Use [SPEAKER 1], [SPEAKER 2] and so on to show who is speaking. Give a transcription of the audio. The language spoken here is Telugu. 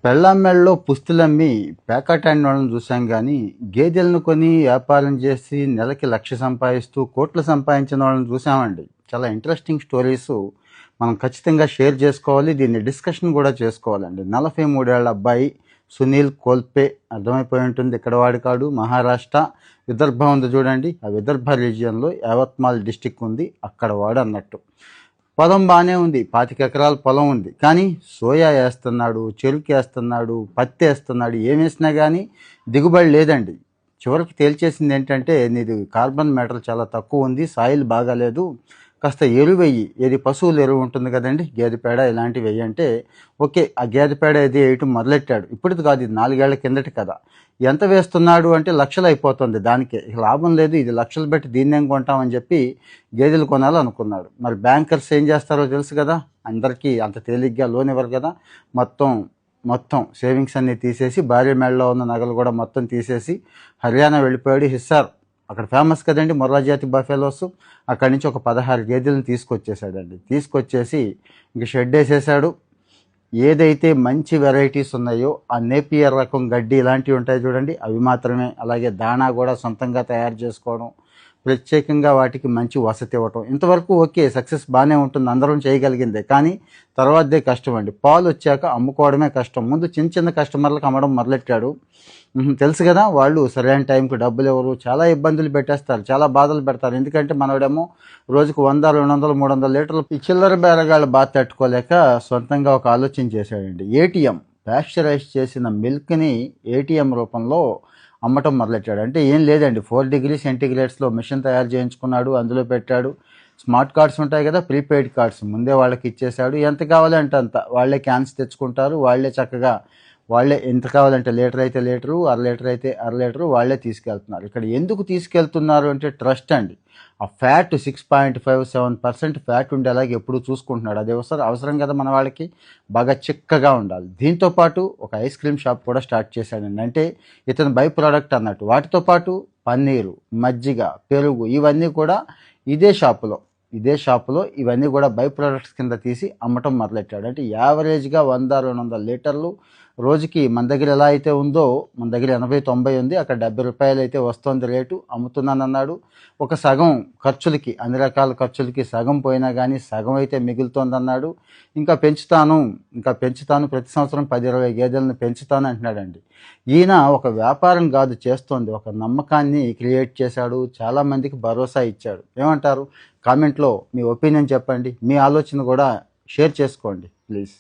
[SPEAKER 1] పెళ్ళాం మెడలో పుస్తులమ్మి పేకాటాడినోళ్ళని చూసాం కానీ గేదెలను కొని వ్యాపారం చేసి నెలకి 1,00,000 సంపాదిస్తూ కోట్లు సంపాదించిన వాళ్ళని చూసామండి. చాలా ఇంట్రెస్టింగ్ స్టోరీస్ మనం ఖచ్చితంగా షేర్ చేసుకోవాలి. దీన్ని డిస్కషన్ కూడా చేసుకోవాలండి. 43 ఏళ్ల అబ్బాయి సునీల్ కోల్పే, అర్థమైపోయి ఉంటుంది ఇక్కడ వాడి కాడు. మహారాష్ట్ర విదర్భ ఉంది చూడండి, ఆ విదర్భ రీజియన్లో యావత్మాల్ డిస్టిక్ ఉంది, అక్కడ వాడు అన్నట్టు. పొలం బాగానే ఉంది, 25 ఎకరాల పొలం ఉంది, కానీ సోయా వేస్తున్నాడు, చెరుకు వేస్తున్నాడు, పత్తి వేస్తున్నాడు, ఏం వేసినా కానీ దిగుబడి లేదండి. చివరికి తేల్చేసింది ఏంటంటే, నీది కార్బన్ మ్యాటర్ చాలా తక్కువ ఉంది, సాయిల్ బాగాలేదు, కాస్త ఎరువు వెయ్యి. ఏది పశువుల ఎరువు ఉంటుంది కదండి, గేదె పేడ ఇలాంటివి వెయ్యి అంటే ఓకే, ఆ గేదె పేడ ఏది వేయటం మొదలెట్టాడు. ఇప్పటిది కాదు, ఇది 4 ఏళ్ల కిందటి కదా. ఎంత వేస్తున్నాడు అంటే లక్షలు అయిపోతుంది, దానికే ఇక లాభం లేదు, ఇది లక్షలు పెట్టి దీన్నేం కొంటామని చెప్పి గేదెలు కొనాలనుకున్నాడు. మరి బ్యాంకర్స్ ఏం చేస్తారో తెలుసు కదా, అందరికీ అంత తేలిగ్గా లోన్ ఇవ్వరు కదా. మొత్తం సేవింగ్స్ అన్నీ తీసేసి, భార్య మేడలో ఉన్న నగలు కూడా మొత్తం తీసేసి హర్యానా వెళ్ళిపోయాడు. హిస్సార్ అక్కడ ఫేమస్ కదండి మొర్రా జాతి బఫెలోస్. అక్కడి నుంచి ఒక 16 గేదెలను తీసుకొచ్చేసాడండి. తీసుకొచ్చేసి ఇంక షెడ్ వేసేసాడు. ఏదైతే మంచి వెరైటీస్ ఉన్నాయో ఆ నేపియర్ రకం గడ్డి ఇలాంటివి ఉంటాయి చూడండి, అవి మాత్రమే. అలాగే దాణా కూడా సొంతంగా తయారు చేసుకోవడం, ప్రత్యేకంగా వాటికి మంచి వసతి ఇవ్వటం. ఇంతవరకు ఓకే, సక్సెస్ బాగానే ఉంటుంది, అందరం చేయగలిగిందే. కానీ తర్వాతదే కష్టం అండి. పాలు వచ్చాక అమ్ముకోవడమే కష్టం. ముందు చిన్న కస్టమర్లకు అమ్మడం మొదలెట్టాడు. తెలుసు కదా, వాళ్ళు సరైన టైంకి డబ్బులు ఎవరు, చాలా ఇబ్బందులు పెట్టేస్తారు, చాలా బాధలు పెడతారు. ఎందుకంటే మనోడేమో రోజుకు 100, 200, 300 లీటర్లు ఈ చిల్లర బేరగాళ్ళు బాధ తట్టుకోలేక సొంతంగా ఒక ఆలోచన చేశాడండి. ఏటీఎం, ప్యాస్చరైజ్ చేసిన మిల్క్ని ఏటీఎం రూపంలో అమ్మటం మొదలెట్టాడు. అంటే ఏం లేదండి, 4 డిగ్రీ సెంటిగ్రేడ్స్లో మిషన్ తయారు చేయించుకున్నాడు, అందులో పెట్టాడు. స్మార్ట్ కార్డ్స్ ఉంటాయి కదా, ప్రీపెయిడ్ కార్డ్స్ ముందే వాళ్ళకి ఇచ్చేశాడు. ఎంత కావాలంటే అంత వాళ్ళే క్యాన్స్ తెచ్చుకుంటారు, వాళ్ళే చక్కగా వాళ్ళే ఎంత కావాలంటే లీటర్ అయితే లీటరు, అర లీటర్ అయితే అర లీటరు వాళ్ళే తీసుకెళ్తున్నారు. ఇక్కడ ఎందుకు తీసుకెళ్తున్నారు అంటే ట్రస్ట్ అండి. ఆ ఫ్యాట్ 6.57% ఫ్యాట్ ఉండేలాగా ఎప్పుడు చూసుకుంటున్నాడు. అది అవసరం కదా మన వాళ్ళకి, బాగా చిక్కగా ఉండాలి. దీంతోపాటు ఒక ఐస్ క్రీమ్ షాప్ కూడా స్టార్ట్ చేశాడండి. అంటే ఇతను బై ప్రోడక్ట్ అన్నట్టు. వాటితో పాటు పన్నీరు, మజ్జిగ, పెరుగు ఇవన్నీ కూడా ఇదే షాపులో ఇవన్నీ కూడా బై ప్రోడక్ట్స్ కింద తీసి అమ్మటం మొదలెట్టాడు. అంటే యావరేజ్గా 100-200 లీటర్లు రోజుకి మన దగ్గర ఎలా అయితే ఉందో, మన దగ్గర 80-90 ఉంది, అక్కడ 70 రూపాయలు అయితే వస్తుంది రేటు, అమ్ముతున్నానన్నాడు. ఒక సగం ఖర్చులకి, అన్ని రకాల ఖర్చులకి సగం పోయినా కానీ సగం అయితే మిగులుతోందన్నాడు. ఇంకా పెంచుతాను, ప్రతి సంవత్సరం 10-20 గేదెలను పెంచుతాను అంటున్నాడండి. ఈయన ఒక వ్యాపారం కాదు చేస్తోంది, ఒక నమ్మకాన్ని క్రియేట్ చేశాడు, చాలామందికి భరోసా ఇచ్చాడు. ఏమంటారు? కామెంట్లో మీ ఒపీనియన్ చెప్పండి, మీ ఆలోచన కూడా షేర్ చేసుకోండి ప్లీజ్.